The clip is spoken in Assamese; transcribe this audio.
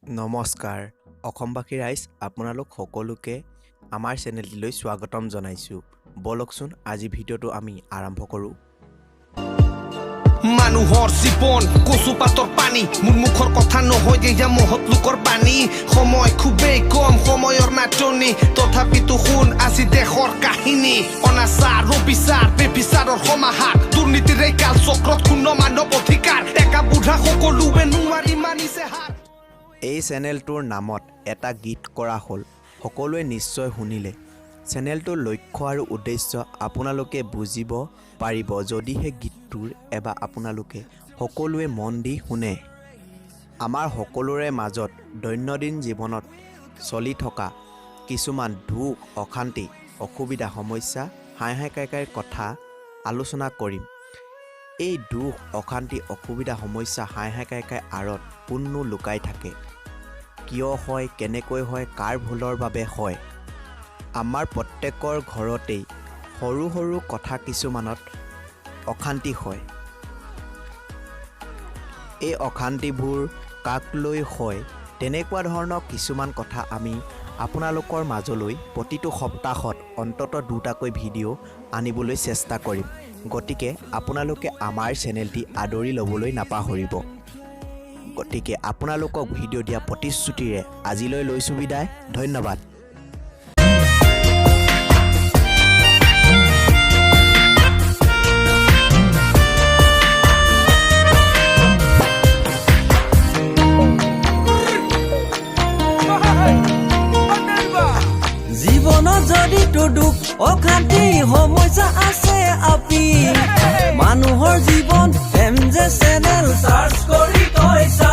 নমস্কাৰ অসমবাসী ৰাইজ আপোনালোক সকলোকে আমাৰ চেনেলটিলৈ স্বাগতম জনাইছো বলকচোন আজি ভিডিওটো আমি আৰম্ভ কৰো Manuhor jibon কচু পাতৰ পানী মোৰ মুখৰ কথা নহয় যে মহৎ লোকৰ পানী সময় খুবেই কম সময়ৰ নাটনি তথাপিতো শুন আজি দেশৰ কাহিনী অনাচাৰ ৰবিচাৰ বেবিচাৰৰ সমাহাৰ দুৰ্নীতিৰ এই কাল চক্ৰত শূন্য মানৱ অধিকাৰ একা বুঢ়া সকলোৱে নোৱাৰি মানিছে হাৰ এই চেনেলটোৰ নামত এটা গীত কৰা হ'ল সকলোৱে নিশ্চয় শুনিলে চেনেলটোৰ লক্ষ্য আৰু উদ্দেশ্য আপোনালোকে বুজিব পাৰিব যদিহে গীতটোৰ এবা আপোনালোকে সকলোৱে মন দি শুনে আমাৰ সকলোৰে মাজত দৈনন্দিন জীৱনত চলি থকা কিছুমান দুখ অশান্তি অসুবিধা সমস্যা হাইহাইকাইৰ কথা আলোচনা কৰিম এই দুখ অশান্তি অসুবিধা সমস্যা হাইহাইকাইৰ আঁৰত কোননো লুকাই থাকে কিয় হয় কেনেকৈ হয় কাৰ ভুলৰ বাবে হয় আমাৰ প্ৰত্যেকৰ ঘৰতেই সৰু সৰু কথা কিছুমানত অশান্তি হয় এই অশান্তিবোৰ কাক লৈ হয় তেনেকুৱা ধৰণৰ কিছুমান কথা আমি আপোনালোকৰ মাজলৈ প্ৰতিটো সপ্তাহত অন্তত দুটাকৈ ভিডিঅ' আনিবলৈ চেষ্টা কৰিম গতিকে আপোনালোকে আমাৰ চেনেলটি আদৰি ল'বলৈ নাপাহৰিব গতিকে আপোনালোকক ভিডিঅ' দিয়া প্ৰতিশ্ৰুতিৰে আজিলৈ লৈছো বিদায় ধন্যবাদ জীবনত যদি দুখ অশান্তি সমস্যা আছে আপি মানুহৰ জীৱন এমজে চেনেল সাৰ্চ কৰি কৈছা